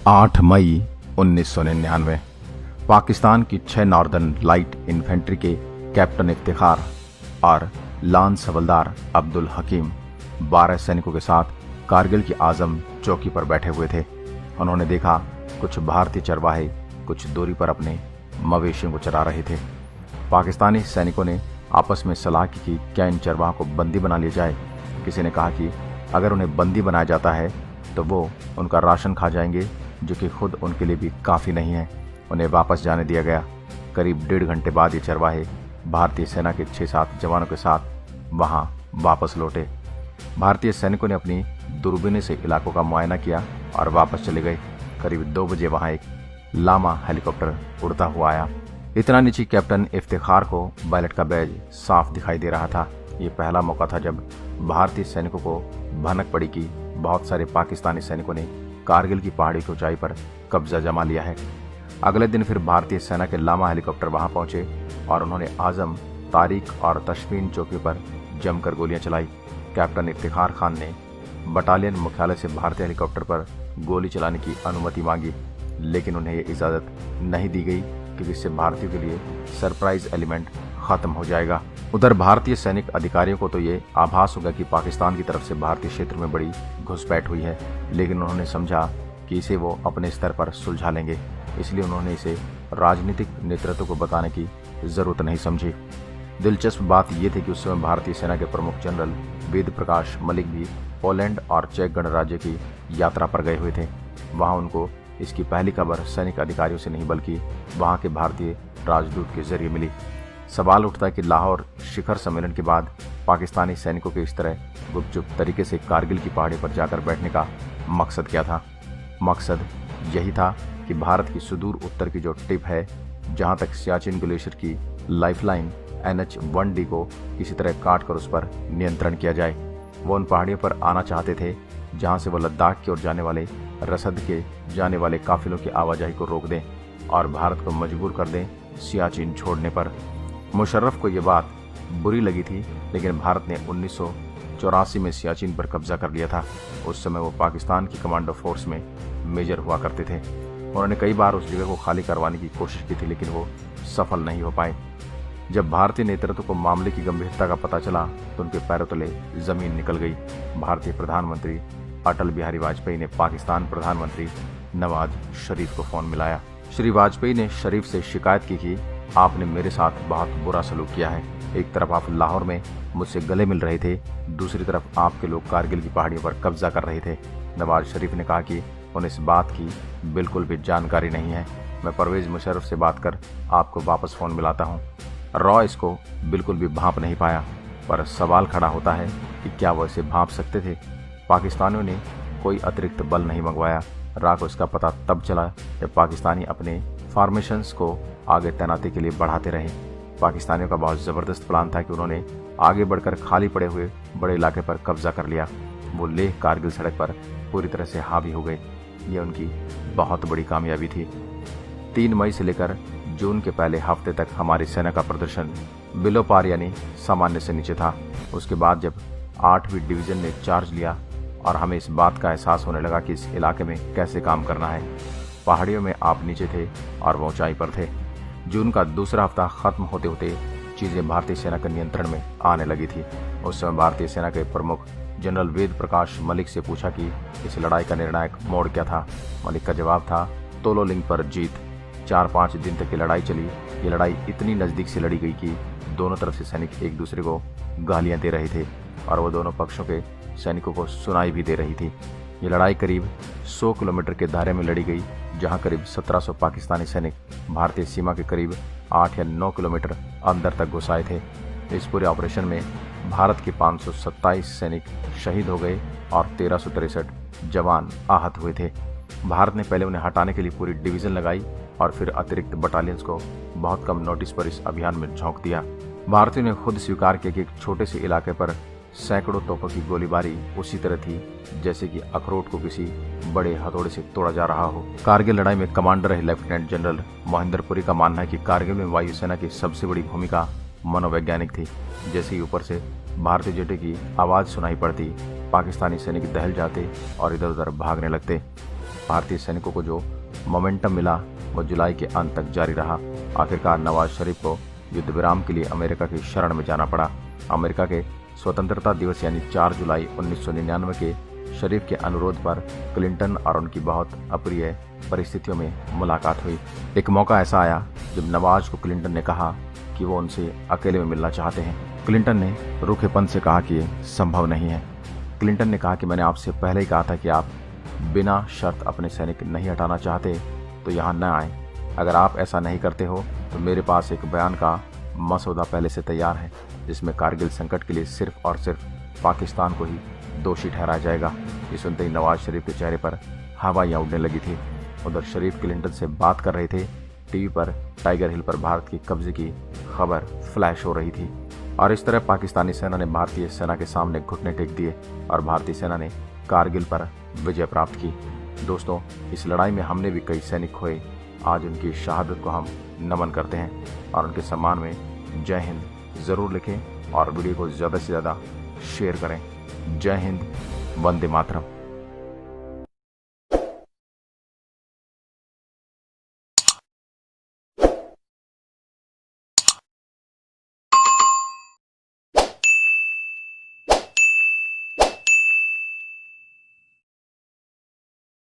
8 मई 1999 पाकिस्तान की 6 northern light infantry के captain Iftikhar और लांस हवलदार अब्दुल हकीम 12 सैनिकों के साथ कारगिल की आजम चौकी पर बैठे हुए थे। उन्होंने देखा कुछ भारतीय चरवाहे कुछ दूरी पर अपने मवेशियों को चरा रहे थे। पाकिस्तानी सैनिकों ने आपस में सलाह की कि क्या इन चरवाहों को बंदी बना लिया जाए। किसी ने कहा कि अगर उन्हें बंदी बनाया जाता है तो वो उनका राशन खा जाएंगे, जो कि खुद उनके लिए भी काफ़ी नहीं है। उन्हें वापस जाने दिया गया। करीब 1.5 घंटे बाद ये चरवाहे भारतीय सेना के 6-7 जवानों के साथ वहां वापस लौटे। भारतीय सैनिकों ने अपनी दूरबीन से इलाकों का मुआयना किया और वापस चले गए। करीब 2 बजे वहां एक लामा हेलीकॉप्टर उड़ता हुआ आया। इतना नीचे कैप्टन इफ्तिखार को पायलट का बैज साफ दिखाई दे रहा था। ये पहला मौका था जब भारतीय सैनिकों को भनक पड़ी कि बहुत सारे पाकिस्तानी सैनिकों ने कारगिल की पहाड़ी की ऊंचाई पर कब्जा जमा लिया है। अगले दिन फिर भारतीय सेना के लामा हेलीकॉप्टर वहां पहुंचे और उन्होंने आजम, तारिक और तशफीन चौकी पर जमकर गोलियां चलाई। कैप्टन इफ्तिखार खान ने बटालियन मुख्यालय से भारतीय हेलीकॉप्टर पर गोली चलाने की अनुमति मांगी, लेकिन उन्हें ये इजाज़त नहीं दी गई क्योंकि इससे भारतीयों के लिए सरप्राइज एलिमेंट खत्म हो जाएगा। उधर भारतीय सैनिक अधिकारियों को तो ये आभास होगा कि पाकिस्तान की तरफ से भारतीय क्षेत्र में बड़ी घुसपैठ हुई है, लेकिन उन्होंने समझा कि इसे वो अपने स्तर पर सुलझा लेंगे, इसलिए उन्होंने इसे राजनीतिक नेतृत्व को बताने की जरूरत नहीं समझी। दिलचस्प बात यह थी कि उस समय भारतीय सेना के प्रमुख जनरल वेद प्रकाश मलिक भी पोलैंड और चेक गणराज्य की यात्रा पर गए हुए थे। वहां उनको इसकी पहली खबर सैनिक अधिकारियों से नहीं बल्कि वहां के भारतीय राजदूत के जरिए मिली। सवाल उठता है कि लाहौर शिखर सम्मेलन के बाद पाकिस्तानी सैनिकों के इस तरह गुपचुप तरीके से कारगिल की पहाड़ी पर जाकर बैठने का मकसद क्या था। मकसद यही था कि भारत की सुदूर उत्तर की जो टिप है, जहां तक सियाचिन ग्लेशियर की लाइफलाइन NH-1D को किसी तरह काट कर उस पर नियंत्रण किया जाए। वो उन पहाड़ियों पर आना चाहते थे जहां से वो लद्दाख की ओर जाने वाले रसद के जाने वाले काफिलों की आवाजाही को रोक दें और भारत को मजबूर कर दें सियाचिन छोड़ने पर। मुशर्रफ को ये बात बुरी लगी थी, लेकिन भारत ने 1984 में सियाचिन पर कब्जा कर लिया था। उस समय वो पाकिस्तान की कमांडो फोर्स में मेजर हुआ करते थे। उन्होंने कई बार उस जगह को खाली करवाने की कोशिश की थी, लेकिन वो सफल नहीं हो पाए। जब भारतीय नेतृत्व को मामले की गंभीरता का पता चला तो उनके पैरों तले जमीन निकल गई। भारतीय प्रधानमंत्री अटल बिहारी वाजपेयी ने पाकिस्तान प्रधानमंत्री नवाज शरीफ को फोन मिलाया। श्री वाजपेयी ने शरीफ से शिकायत की कि आपने मेरे साथ बहुत बुरा सलूक किया है। एक तरफ आप लाहौर में मुझसे गले मिल रहे थे, दूसरी तरफ आपके लोग कारगिल की पहाड़ियों पर कब्जा कर रहे थे। नवाज शरीफ ने कहा कि उन्हें इस बात की बिल्कुल भी जानकारी नहीं है। मैं परवेज मुशर्रफ से बात कर आपको वापस फ़ोन मिलाता हूँ। रॉ इसको बिल्कुल भी भांप नहीं पाया, पर सवाल खड़ा होता है कि क्या वो इसे भांप सकते थे। पाकिस्तानियों ने कोई अतिरिक्त बल नहीं मंगवाया। रॉ को इसका पता तब चला जब पाकिस्तानी अपने फॉर्मेशंस को आगे तैनाती के लिए बढ़ाते रहे। पाकिस्तानियों का बहुत ज़बरदस्त प्लान था कि उन्होंने आगे बढ़कर खाली पड़े हुए बड़े इलाके पर कब्जा कर लिया। वो लेह कारगिल सड़क पर पूरी तरह से हावी हो गए। ये उनकी बहुत बड़ी कामयाबी थी। 3 मई से लेकर जून के पहले हफ्ते तक हमारी सेना का प्रदर्शन बिलो पार यानी सामान्य से नीचे था। उसके बाद जब 8वीं डिवीज़न ने चार्ज लिया और हमें इस बात का एहसास होने लगा कि इस इलाके में कैसे काम करना है। पहाड़ियों में आप नीचे थे और वो ऊंचाई पर थे। जून का दूसरा हफ्ता खत्म होते होते चीज़ें भारतीय सेना के नियंत्रण में आने लगी थी। उस समय भारतीय सेना के प्रमुख जनरल वेद प्रकाश मलिक से पूछा कि इस लड़ाई का निर्णायक मोड़ क्या था। मलिक का जवाब था तोलोलिंग पर जीत। 4-5 दिन तक ये लड़ाई चली। ये लड़ाई इतनी नज़दीक से लड़ी गई कि दोनों तरफ से सैनिक एक दूसरे को गालियां दे रहे थे और वो दोनों पक्षों के सैनिकों को सुनाई भी दे रही थी। ये लड़ाई करीब 100 किलोमीटर के दायरे में लड़ी गई, जहां करीब 1700 पाकिस्तानी सैनिक भारतीय सीमा के करीब 8 या 9 किलोमीटर अंदर तक घुस आए थे। इस पूरे ऑपरेशन में भारत के 527 सैनिक शहीद हो गए और 1363 जवान आहत हुए थे। भारत ने पहले उन्हें हटाने के लिए पूरी डिवीज़न लगाई और फिर अतिरिक्त बटालियंस को बहुत कम नोटिस पर इस अभियान में झोंक दिया। भारतीयों ने खुद स्वीकार किया कि एक छोटे से इलाके पर सैकड़ों तोपों की गोलीबारी उसी तरह थी जैसे कि अखरोट को किसी बड़े हथौड़े से तोड़ा जा रहा हो। कारगिल लड़ाई में कमांडर रहे लेफ्टिनेंट जनरल मोहिंदर पुरी का मानना है कि कारगिल में वायुसेना की सबसे बड़ी भूमिका मनोवैज्ञानिक थी। जैसे ही ऊपर से भारतीय जेटों की आवाज़ सुनाई पड़ती, पाकिस्तानी सैनिक दहल जाते और इधर उधर भागने लगते। भारतीय सैनिकों को जो मोमेंटम मिला वो जुलाई के अंत तक जारी रहा। आखिरकार नवाज शरीफ को युद्ध विराम के लिए अमेरिका की शरण में जाना पड़ा। अमेरिका के स्वतंत्रता दिवस यानी 4 जुलाई 1999 के शरीफ के अनुरोध पर क्लिंटन और उनकी बहुत अप्रिय परिस्थितियों में मुलाकात हुई। एक मौका ऐसा आया जब नवाज को क्लिंटन ने कहा कि वो उनसे अकेले में मिलना चाहते हैं। क्लिंटन ने रूखेपन से कहा कि ये संभव नहीं है। क्लिंटन ने कहा कि मैंने आपसे पहले ही कहा था कि आप बिना शर्त अपने सैनिक नहीं हटाना चाहते तो यहाँ न आए। अगर आप ऐसा नहीं करते हो तो मेरे पास एक बयान का मसौदा पहले से तैयार है जिसमें कारगिल संकट के लिए सिर्फ और सिर्फ पाकिस्तान को ही दोषी ठहराया जाएगा। ये सुनते ही नवाज शरीफ के चेहरे पर हवाइयाँ उड़ने लगी थी। उधर शरीफ क्लिंटन से बात कर रहे थे। टीवी पर टाइगर हिल पर भारत के कब्जे की खबर फ्लैश हो रही थी और इस तरह पाकिस्तानी सेना ने भारतीय सेना के सामने घुटने टेक दिए और भारतीय सेना ने कारगिल पर विजय प्राप्त की। दोस्तों, इस लड़ाई में हमने भी कई सैनिक खोए। आज उनकी शहादत को हम नमन करते हैं और उनके सम्मान में जय हिंद ज़रूर लिखें और वीडियो को ज़्यादा से ज़्यादा शेयर करें। जय हिंद, वंदे मातरम।